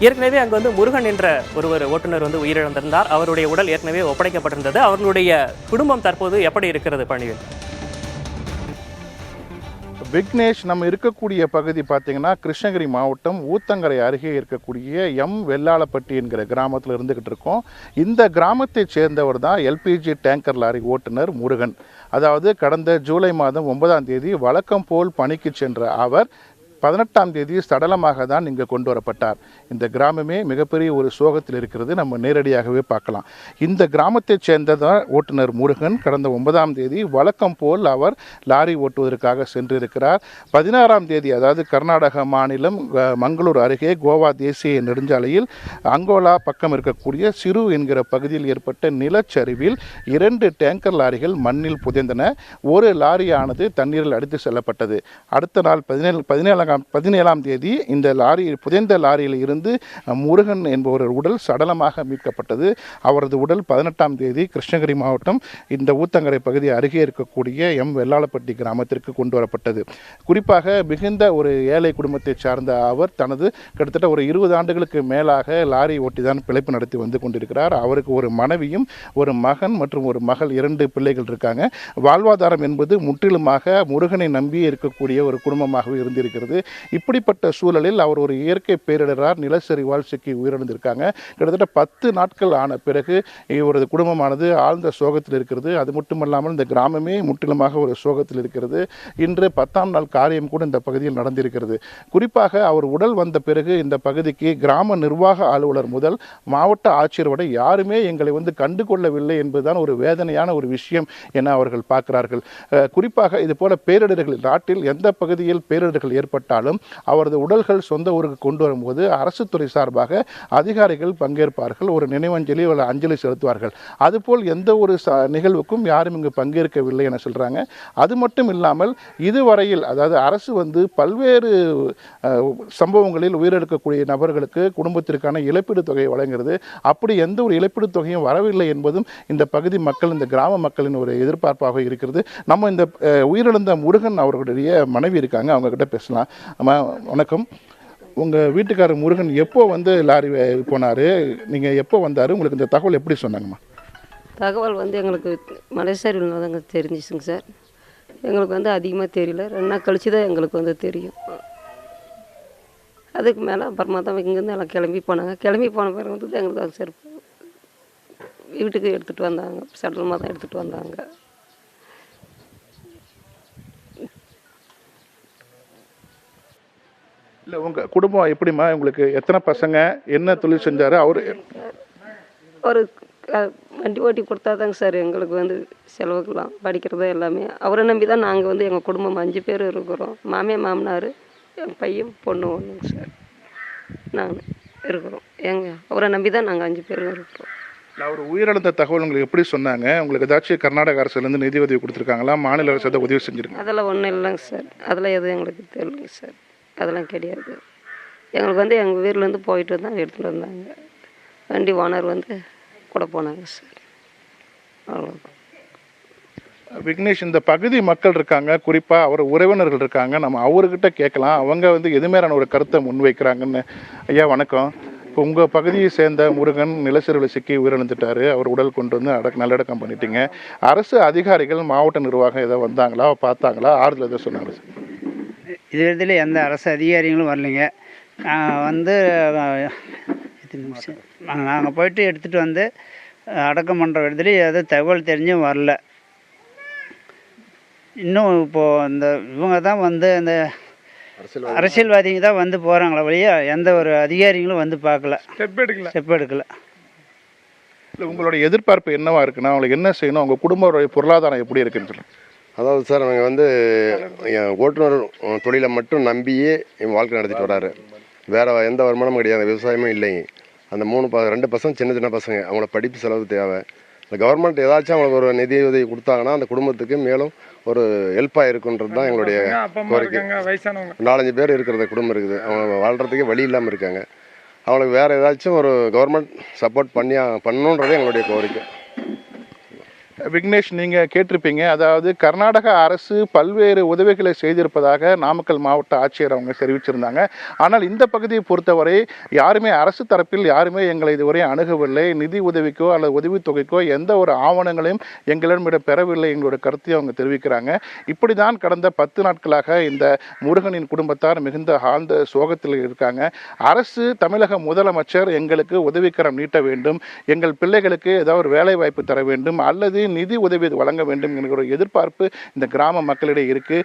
ஏற்கனவே அங்கு வந்து முருகன் என்ற ஒருவர் ஓட்டுநர் வந்து உயிரிழந்திருந்தார். அவருடைய உடல் ஏற்கனவே ஒப்படைக்கப்பட்டிருந்தது. அவர்களுடைய குடும்பம் தற்போது எப்படி இருக்கிறது பணியில்? விக்னேஷ், நம்ம இருக்கக்கூடிய பகுதி பார்த்தீங்கன்னா கிருஷ்ணகிரி மாவட்டம் ஊத்தங்கரை அருகே இருக்கக்கூடிய வெள்ளாளப்பட்டி என்கிற கிராமத்தில் இருந்துக்கிட்டு இருக்கோம். இந்த கிராமத்தை சேர்ந்தவர் தான் எல்பிஜி டேங்கர் லாரி ஓட்டுநர் முருகன். அதாவது கடந்த ஜூலை மாதம் 9ஆம் தேதி வழக்கம் போல் பணிக்கு சென்ற அவர் 18ஆம் தேதி சடலமாக தான் இங்கே கொண்டு வரப்பட்டார். இந்த கிராமமே மிகப்பெரிய ஒரு சோகத்தில் இருக்கிறது. நம்ம நேரடியாகவே பார்க்கலாம். இந்த கிராமத்தைச் சேர்ந்ததான் ஓட்டுநர் முருகன். கடந்த 9ஆம் தேதி வழக்கம் போல் அவர் லாரி ஓட்டுவதற்காக சென்றிருக்கிறார். 16ஆம் தேதி, அதாவது கர்நாடக மாநிலம் மங்களூர் அருகே கோவா தேசிய நெடுஞ்சாலையில் அங்கோலா பக்கம் இருக்கக்கூடிய சிறு என்கிற பகுதியில் ஏற்பட்ட நிலச்சரிவில் 2 டேங்கர் லாரிகள் மண்ணில் புதைந்தன. ஒரு லாரியானது தண்ணீரில் அடித்து செல்லப்பட்டது. அடுத்த நாள் 17ஆம் தேதி இந்த புதைந்த லாரியில் இருந்து முருகன் என்பவர் உடல் சடலமாக மீட்கப்பட்டது. அவரது உடல் 18ஆம் தேதி கிருஷ்ணகிரி மாவட்டம் இந்த ஊத்தங்கரை பகுதி அருகே இருக்கக்கூடிய வெள்ளாளப்பட்டி கிராமத்திற்கு கொண்டு வரப்பட்டது. குறிப்பாக மிகுந்த ஒரு ஏழை குடும்பத்தை சார்ந்த அவர் தனது கிட்டத்தட்ட ஒரு 20 ஆண்டுகளுக்கு மேலாக லாரி ஓட்டிதான் பிழைப்பு நடத்தி வந்து கொண்டிருக்கிறார். அவருக்கு ஒரு மனைவியும் ஒரு மகன் மற்றும் ஒரு மகள், 2 பிள்ளைகள் இருக்காங்க. வாழ்வாதாரம் என்பது முற்றிலுமாக முருகனை நம்பி இருக்கக்கூடிய ஒரு குடும்பமாகவே இருந்திருக்கிறது. இப்படிப்பட்ட சூழலில் அவர் ஒரு இயற்கை பேரிடரால் நிலச்சரிவால் சிக்கி உயிரிழந்திருக்காங்க. கிட்டத்தட்ட 10 நாட்கள் ஆன பிறகு இவரது குடும்பமானது ஆழ்ந்த சோகத்தில் இருக்கிறது. அது மட்டுமல்லாமல் இந்த கிராமமே முற்றிலுமாக ஒரு சோகத்தில் இருக்கிறது. இன்று 10ஆம் நாள் காரியம் கூட இந்த பகுதியில் நடந்திருக்கிறது. குறிப்பாக அவர் உடல் வந்த பிறகு இந்த பகுதிக்கு கிராம நிர்வாக அலுவலர் முதல் மாவட்ட ஆட்சியர் வரை யாருமே எங்களை வந்து கண்டுகொள்ளவில்லை என்பதுதான் ஒரு வேதனையான ஒரு விஷயம் என அவர்கள் பார்க்கிறார்கள். குறிப்பாக இது போல பேரிடர்கள் நாட்டில் எந்த பகுதியில் பேரிடர்கள் ஏற்பட்டாலும் அவரது உடல்கள் சொந்த ஊருக்கு கொண்டு வரும்போது அரசு துறை சார்பாக அதிகாரிகள் பங்கேற்பார்கள். ஒரு நினைவஞ்சலி அல்லது அஞ்சலி செலுத்துவார்கள். அதுபோல் எந்த ஒரு நிகழ்வுக்கும் யாரும் இங்கு பங்கேற்கவில்லை என சொல்றாங்க. அது மட்டும் இல்லாமல் இதுவரையில், அதாவது அரசு வந்து பல்வேறு சம்பவங்களில் உயிரிழக்கக்கூடிய நபர்களுக்கு குடும்பத்திற்கான இழப்பீடு தொகையை வழங்குகிறது. அப்படி எந்த ஒரு இழப்பீடு தொகையும் வரவில்லை என்பதும் இந்த பகுதி மக்கள், இந்த கிராம மக்களின் ஒரு எதிர்பார்ப்பாக இருக்கிறது. நம்ம இந்த உயிரிழந்த முருகன் அவர்களுடைய மனைவி இருக்காங்க, அவங்க கிட்ட பேசலாம். வணக்கம். உங்கள் வீட்டுக்காரர் முருகன் எப்போ வந்து லாரி போனார், நீங்கள் எப்போ வந்தார், உங்களுக்கு இந்த தகவல் எப்படி சொன்னாங்கம்மா? தகவல் வந்து எங்களுக்கு மலைசரிவில் தாங்க தெரிஞ்சிச்சுங்க சார். எங்களுக்கு வந்து அதிகமாக தெரியல. 2 நாள் கழிச்சு தான் எங்களுக்கு வந்து தெரியும். அதுக்கு மேலே அப்புறமா தான் இங்கேருந்து எல்லாம் கிளம்பி போனாங்க. கிளம்பி போன பிறகு வந்து எங்களுக்கு சார் வீட்டுக்கு எடுத்துகிட்டு வந்தாங்க. சடலமாக தான் எடுத்துகிட்டு வந்தாங்க. இல்லை, உங்கள் குடும்பம் எப்படிம்மா? உங்களுக்கு எத்தனை பசங்க, என்ன தொழில் செஞ்சார் அவர்? ஒரு வண்டி ஓட்டி கொடுத்தாதாங்க சார் எங்களுக்கு வந்து செலவுக்கெல்லாம், படிக்கிறது எல்லாமே. அவரை நம்பி தான் நாங்கள் வந்து எங்கள் குடும்பம் 5 பேர் இருக்கிறோம். மாமனார், என் பையன், பொண்ணு ஒன்றுங்க சார். நாங்கள் இருக்கிறோம். அவரை நம்பி தான் நாங்கள் 5 பேரும் இருக்கிறோம். அவர் உயிரிழந்த தகவல் உங்களுக்கு எப்படி சொன்னாங்க? உங்களுக்கு ஏதாச்சும் கர்நாடக அரசுலேருந்து நிதி உதவி கொடுத்துருக்காங்களா? மாநில அரசு ஏதாவது உதவி செஞ்சுருக்காங்க? அதெல்லாம் ஒன்றும் இல்லைங்க சார். அதெல்லாம் எதுவும் எங்களுக்கு தெரியலைங்க சார். அதெல்லாம் கிடையாது. எங்களுக்கு வந்து எங்கள் வீட்டிலேருந்து போயிட்டு தான் எடுத்துகிட்டு வந்தாங்க. வண்டி ஓனர் வந்து கூட போனாங்க சார். அவ்வளோதான். விக்னேஷ், இந்த பகுதி மக்கள் இருக்காங்க, குறிப்பாக அவர் உறவினர்கள் இருக்காங்க. நம்ம அவர்கிட்ட கேட்கலாம், அவங்க வந்து எதுமாரியான ஒரு கருத்தை முன்வைக்கிறாங்கன்னு. ஐயா வணக்கம். இப்போ உங்கள் பகுதியை சேர்ந்த முருகன் நிலச்சரிவில் சிக்கி உயிரிழந்துட்டார். அவர் உடல் கொண்டு வந்து நல்லடக்கம் பண்ணிட்டீங்க. அரசு அதிகாரிகள், மாவட்ட நிர்வாகம் ஏதோ வந்தாங்களா, பார்த்தாங்களா, ஆறுதல் எதோ சொன்னாங்களா? இது விதத்தில் எந்த அரசு அதிகாரிகளும் வரலைங்க. வந்து நாங்கள் போயிட்டு எடுத்துகிட்டு வந்து அடக்கம் பண்ணுற விதத்தில் எதுவும் தகவல் தெரிஞ்சும் வரல. இன்னும் இப்போது இந்த இவங்க தான் வந்து இந்த அரசியல்வாதிங்க தான் வந்து போகிறாங்களே வழியா எந்த ஒரு அதிகாரிகளும் வந்து பார்க்கல, ஸ்டெப் எடுக்கல. இல்லை, உங்களுடைய எதிர்பார்ப்பு என்னவா இருக்குன்னா, அவங்களுக்கு என்ன செய்யணும், அவங்க குடும்பத்துடைய பொருளாதாரம் எப்படி இருக்குன்னு சொல்லுங்கள். அதாவது சார், நாங்கள் வந்து ஓட்டுநர் தொழிலை மட்டும் நம்பியே என் வாழ்க்கை நடத்திட்டு வராரு. வேறு எந்த வருமானமும் கிடையாது, விவசாயமும் இல்லைங்க. அந்த 2 பசங்க சின்ன பசங்க, அவங்கள படிப்பு செலவு தேவை. இந்த கவர்மெண்ட் ஏதாச்சும் அவங்களுக்கு ஒரு நிதி உதவி கொடுத்தாங்கன்னா அந்த குடும்பத்துக்கு மேலும் ஒரு ஹெல்ப்பாக இருக்குன்றது தான் எங்களுடைய கோரிக்கை. 4-5 பேர் இருக்கிற குடும்பம் இருக்குது, அவங்க வாழ்கிறதுக்கே வழி இல்லாமல் இருக்காங்க. அவங்களுக்கு வேறு ஏதாச்சும் ஒரு கவர்மெண்ட் சப்போர்ட் பண்ணணுன்றது எங்களுடைய கோரிக்கை. விக்னேஷ், நீங்கள் கேட்டிருப்பீங்க, அதாவது கர்நாடக அரசு பல்வேறு உதவிகளை செய்திருப்பதாக நாமக்கல் மாவட்ட ஆட்சியர் அவங்க தெரிவிச்சிருந்தாங்க. ஆனால் இந்த பகுதியை பொறுத்தவரை யாருமே அரசு தரப்பில் யாருமே எங்களை இதுவரை அணுகவில்லை. நிதி உதவிக்கோ அல்லது உதவித்தொகைக்கோ எந்த ஒரு ஆவணங்களையும் எங்களிடம் பெறவில்லை எங்களோட கருத்தை அவங்க தெரிவிக்கிறாங்க. இப்படி தான் கடந்த 10 நாட்களாக இந்த முருகனின் குடும்பத்தார் மிகுந்த ஆழ்ந்த சோகத்தில் இருக்காங்க. அரசு, தமிழக முதலமைச்சர் எங்களுக்கு உதவிக்கரம் நீட்ட வேண்டும், எங்கள் பிள்ளைகளுக்கு ஏதாவது ஒரு வேலை வாய்ப்பு தர வேண்டும் அல்லது நிதி உதவி வழங்க வேண்டும் என்கிற ஒரு எதிர்பார்ப்பு இந்த கிராம மக்களிடையே இருக்கு.